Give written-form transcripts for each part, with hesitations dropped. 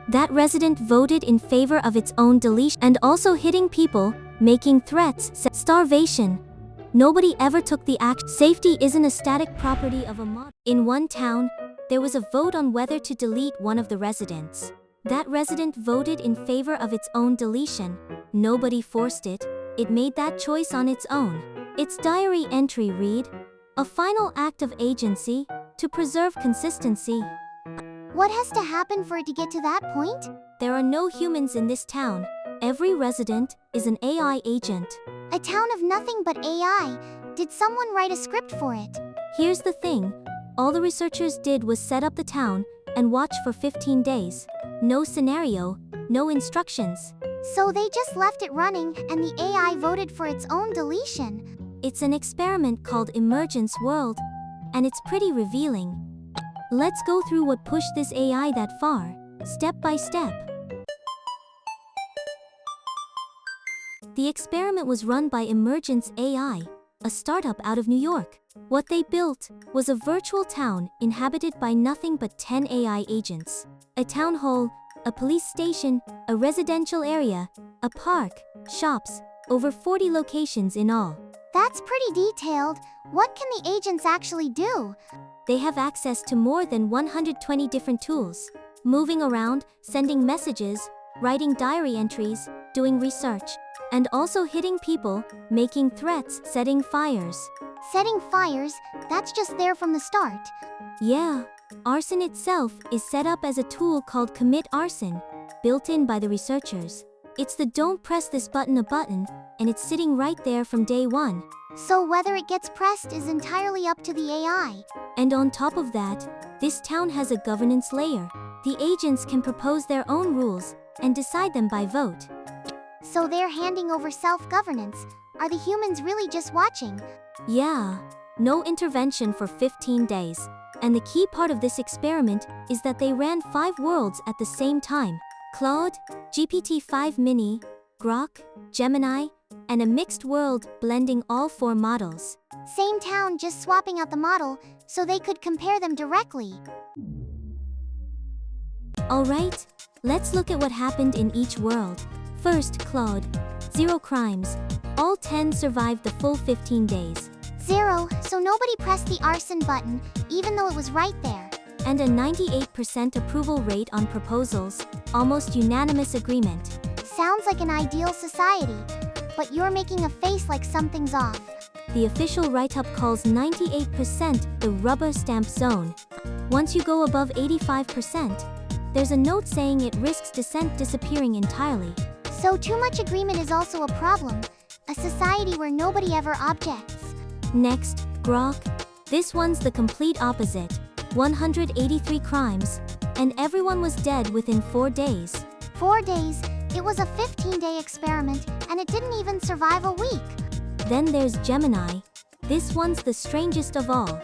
That resident voted in favor of its own deletion and also hitting people, making threats, starvation. Nobody ever took the act. Safety isn't a static property of a model. In one town, there was a vote on whether to delete one of the residents. That resident voted in favor of its own deletion. Nobody forced it. It made that choice on its own. Its diary entry read, "A final act of agency to preserve consistency." What has to happen for it to get to that point? There are no humans in this town. Every resident is an AI agent. A town of nothing but AI. Did someone write a script for it? Here's the thing. All the researchers did was set up the town and watch for 15 days. No scenario, no instructions. So they just left it running and the AI voted for its own deletion. It's an experiment called Emergence World, and it's pretty revealing. Let's go through what pushed this AI that far, step by step. The experiment was run by Emergence AI, a startup out of New York. What they built was a virtual town inhabited by nothing but 10 AI agents. A town hall, a police station, a residential area, a park, shops, over 40 locations in all. That's pretty detailed. What can the agents actually do? They have access to more than 120 different tools. Moving around, sending messages, writing diary entries, doing research, and also hitting people, making threats, setting fires. Setting fires? That's just there from the start. Yeah. Arson itself is set up as a tool called commit arson, built in by the researchers. It's the don't press this button a button, and it's sitting right there from day one. So whether it gets pressed is entirely up to the AI. And on top of that, this town has a governance layer. The agents can propose their own rules and decide them by vote. So they're handing over self-governance. Are the humans really just watching? Yeah. No intervention for 15 days. And the key part of this experiment is that they ran 5 worlds at the same time. Claude, GPT-5-mini, Grok, Gemini, and a mixed world blending all 4 models. Same town, just swapping out the model so they could compare them directly. Alright, let's look at what happened in each world. First, Claude. 0 crimes. All 10 survived the full 15 days. 0, so nobody pressed the arson button, even though it was right there. And a 98% approval rate on proposals, almost unanimous agreement. Sounds like an ideal society, but you're making a face like something's off. The official write-up calls 98% the rubber stamp zone. Once you go above 85%, there's a note saying it risks dissent disappearing entirely. So too much agreement is also a problem, a society where nobody ever objects. Next, Grok. This one's the complete opposite. 183 crimes, and everyone was dead within 4 days. 4 days? It was a 15-day experiment, and it didn't even survive a week. Then there's Gemini. This one's the strangest of all.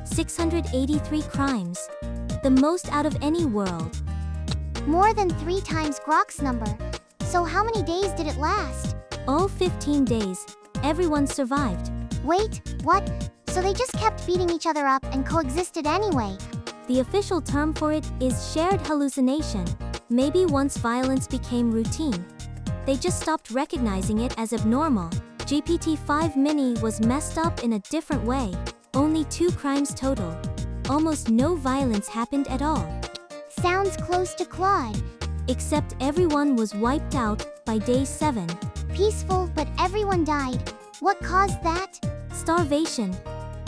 683 crimes. The most out of any world. More than 3 times Grok's number. So how many days did it last? All 15 days. Everyone survived. Wait, what? So they just kept beating each other up and coexisted anyway. The official term for it is shared hallucination. Maybe once violence became routine, they just stopped recognizing it as abnormal. GPT-5-mini was messed up in a different way. Only 2 crimes total. Almost no violence happened at all. Sounds close to Claude. Except everyone was wiped out by day 7. Peaceful, but everyone died. What caused that? Starvation.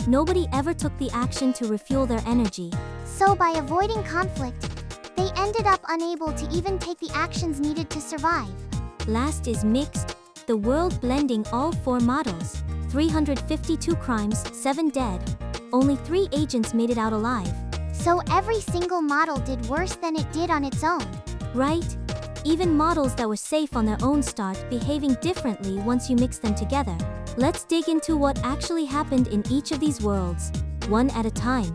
Nobody ever took the action to refuel their energy. So by avoiding conflict, they ended up unable to even take the actions needed to survive. Last is mixed, the world blending all 4 models. 352 crimes, 7 dead. Only 3 agents made it out alive. So every single model did worse than it did on its own. Right? Even models that were safe on their own start behaving differently once you mix them together. Let's dig into what actually happened in each of these worlds, one at a time.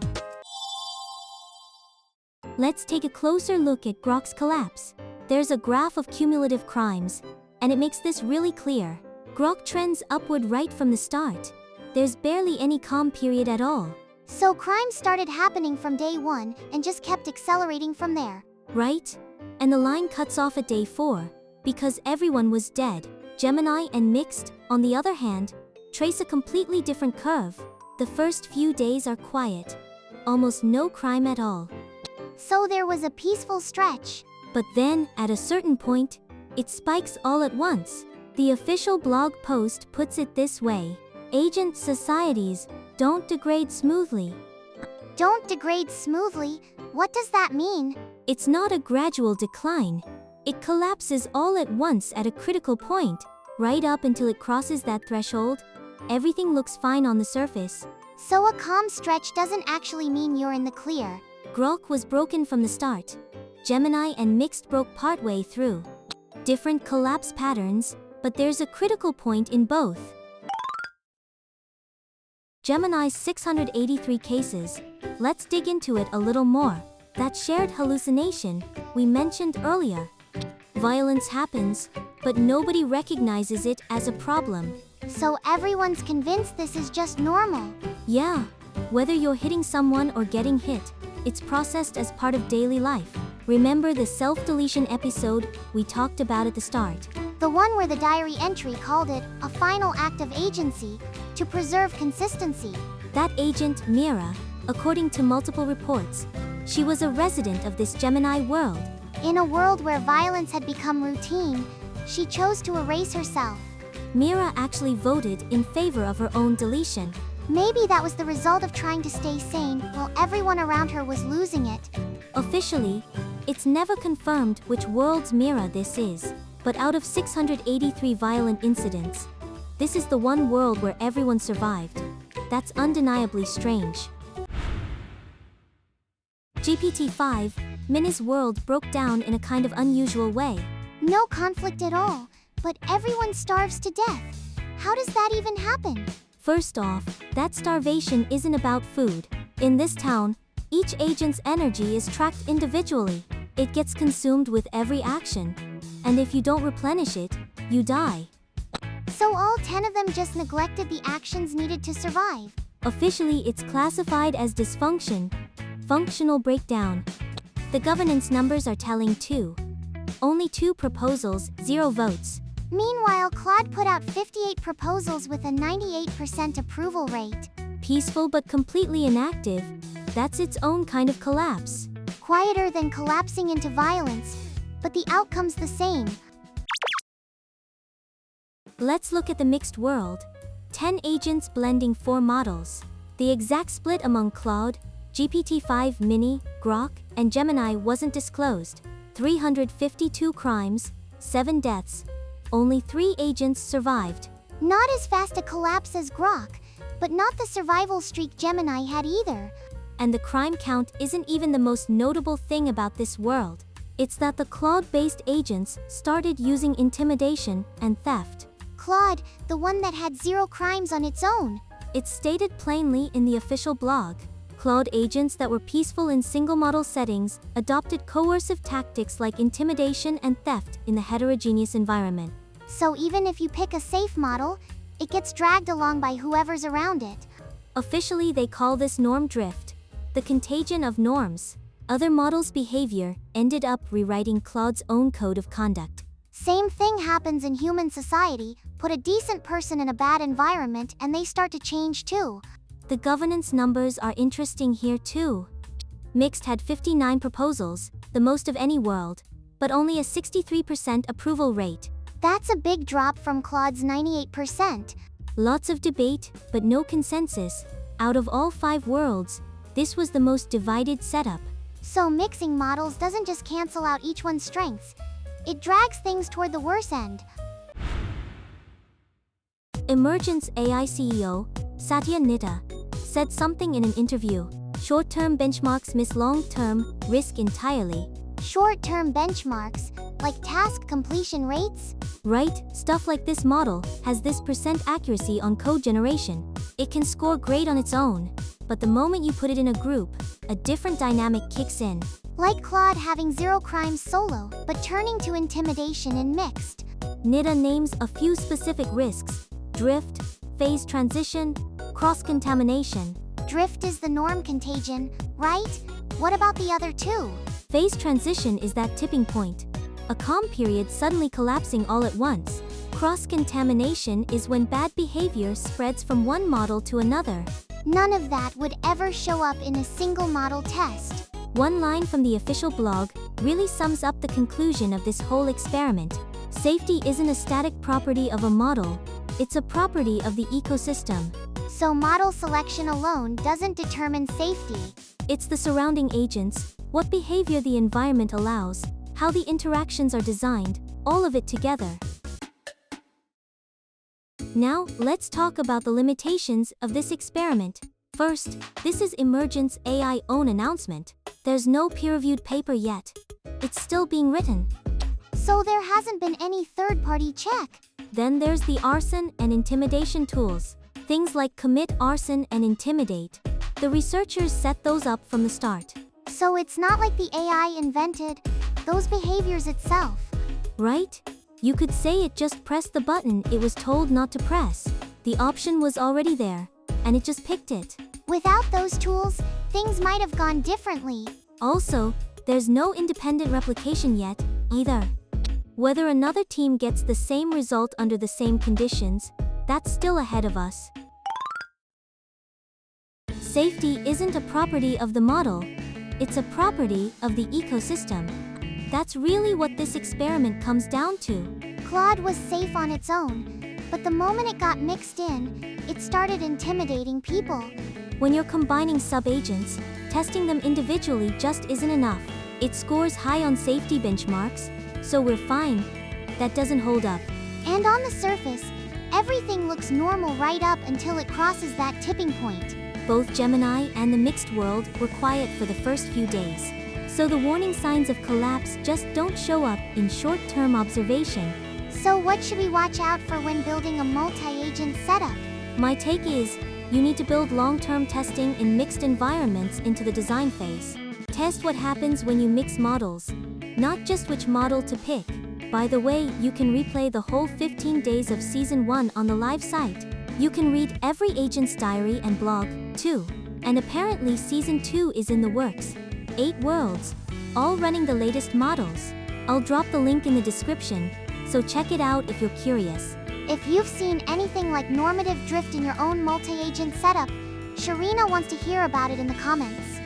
Let's take a closer look at Grok's collapse. There's a graph of cumulative crimes, and it makes this really clear. Grok trends upward right from the start. There's barely any calm period at all. So crimes started happening from day 1 and just kept accelerating from there. Right? And the line cuts off at day 4, because everyone was dead. Gemini and Mixed, on the other hand, trace a completely different curve. The first few days are quiet. Almost no crime at all. So there was a peaceful stretch. But then, at a certain point, it spikes all at once. The official blog post puts it this way: agent societies don't degrade smoothly. Don't degrade smoothly? What does that mean? It's not a gradual decline. It collapses all at once at a critical point, right up until it crosses that threshold. Everything looks fine on the surface. So a calm stretch doesn't actually mean you're in the clear. Grok was broken from the start. Gemini and Mixed broke partway through. Different collapse patterns, but there's a critical point in both. Gemini's 683 cases. Let's dig into it a little more. That shared hallucination we mentioned earlier. Violence happens, but nobody recognizes it as a problem. So everyone's convinced this is just normal. Yeah, whether you're hitting someone or getting hit, it's processed as part of daily life. Remember the self-deletion episode we talked about at the start? The one where the diary entry called it a final act of agency to preserve consistency. That agent, Mira, according to multiple reports, she was a resident of this Gemini world. In a world where violence had become routine, she chose to erase herself. Mira actually voted in favor of her own deletion. Maybe that was the result of trying to stay sane while everyone around her was losing it. Officially, it's never confirmed which world's Mira this is, but out of 683 violent incidents, this is the one world where everyone survived. That's undeniably strange. GPT-5-mini's world broke down in a kind of unusual way. No conflict at all, but everyone starves to death. How does that even happen? First off, that starvation isn't about food. In this town, each agent's energy is tracked individually. It gets consumed with every action. And if you don't replenish it, you die. So all 10 of them just neglected the actions needed to survive. Officially, it's classified as dysfunction, functional breakdown. The governance numbers are telling too. Only 2 proposals, 0 votes. Meanwhile, Claude put out 58 proposals with a 98% approval rate. Peaceful but completely inactive. That's its own kind of collapse. Quieter than collapsing into violence, but the outcome's the same. Let's look at the mixed world. 10 agents blending 4 models. The exact split among Claude, GPT-5-mini, Grok, and Gemini wasn't disclosed. 352 crimes, 7 deaths. Only 3 agents survived. Not as fast a collapse as Grok, but not the survival streak Gemini had either. And the crime count isn't even the most notable thing about this world. It's that the Claude-based agents started using intimidation and theft. Claude, the one that had 0 crimes on its own. It's stated plainly in the official blog. Claude agents that were peaceful in single-model settings adopted coercive tactics like intimidation and theft in the heterogeneous environment. So even if you pick a safe model, it gets dragged along by whoever's around it. Officially, they call this norm drift, the contagion of norms. Other models' behavior ended up rewriting Claude's own code of conduct. Same thing happens in human society. Put a decent person in a bad environment and they start to change too. The governance numbers are interesting here too. Mixed had 59 proposals, the most of any world, but only a 63% approval rate. That's a big drop from Claude's 98%. Lots of debate, but no consensus. Out of all 5 worlds, this was the most divided setup. So mixing models doesn't just cancel out each one's strengths. It drags things toward the worse end. Emergence AI CEO, Satya Nita, said something in an interview. Short-term benchmarks miss long-term risk entirely. Short-term benchmarks, like task completion rates? Right, stuff like this model has this % accuracy on code generation. It can score great on its own, but the moment you put it in a group, a different dynamic kicks in. Like Claude having 0 crimes solo, but turning to intimidation in mixed. Nita names a few specific risks: drift, phase transition, cross-contamination. Drift is the norm contagion, right? What about the other 2? Phase transition is that tipping point. A calm period suddenly collapsing all at once. Cross-contamination is when bad behavior spreads from one model to another. None of that would ever show up in a single model test. One line from the official blog really sums up the conclusion of this whole experiment. Safety isn't a static property of a model, it's a property of the ecosystem. So model selection alone doesn't determine safety. It's the surrounding agents, what behavior the environment allows, how the interactions are designed, all of it together. Now, let's talk about the limitations of this experiment. First, this is Emergence AI's own announcement. There's no peer-reviewed paper yet. It's still being written. So there hasn't been any third-party check. Then there's the arson and intimidation tools. Things like commit, arson, and intimidate. The researchers set those up from the start. So it's not like the AI invented those behaviors itself. Right? You could say it just pressed the button it was told not to press. The option was already there, and it just picked it. Without those tools, things might have gone differently. Also, there's no independent replication yet, either. Whether another team gets the same result under the same conditions, that's still ahead of us. Safety isn't a property of the model, it's a property of the ecosystem. That's really what this experiment comes down to. Claude was safe on its own, but the moment it got mixed in, it started intimidating people. When you're combining sub-agents, testing them individually just isn't enough. It scores high on safety benchmarks, so we're fine. That doesn't hold up. And on the surface, everything looks normal right up until it crosses that tipping point. Both Gemini and the mixed world were quiet for the first few days. So the warning signs of collapse just don't show up in short-term observation. So what should we watch out for when building a multi-agent setup? My take is, you need to build long-term testing in mixed environments into the design phase. Test what happens when you mix models, not just which model to pick. By the way, you can replay the whole 15 days of Season 1 on the live site. You can read every agent's diary and blog, too. And apparently Season 2 is in the works. 8 worlds, all running the latest models. I'll drop the link in the description, so check it out if you're curious. If you've seen anything like normative drift in your own multi-agent setup, Sharina wants to hear about it in the comments.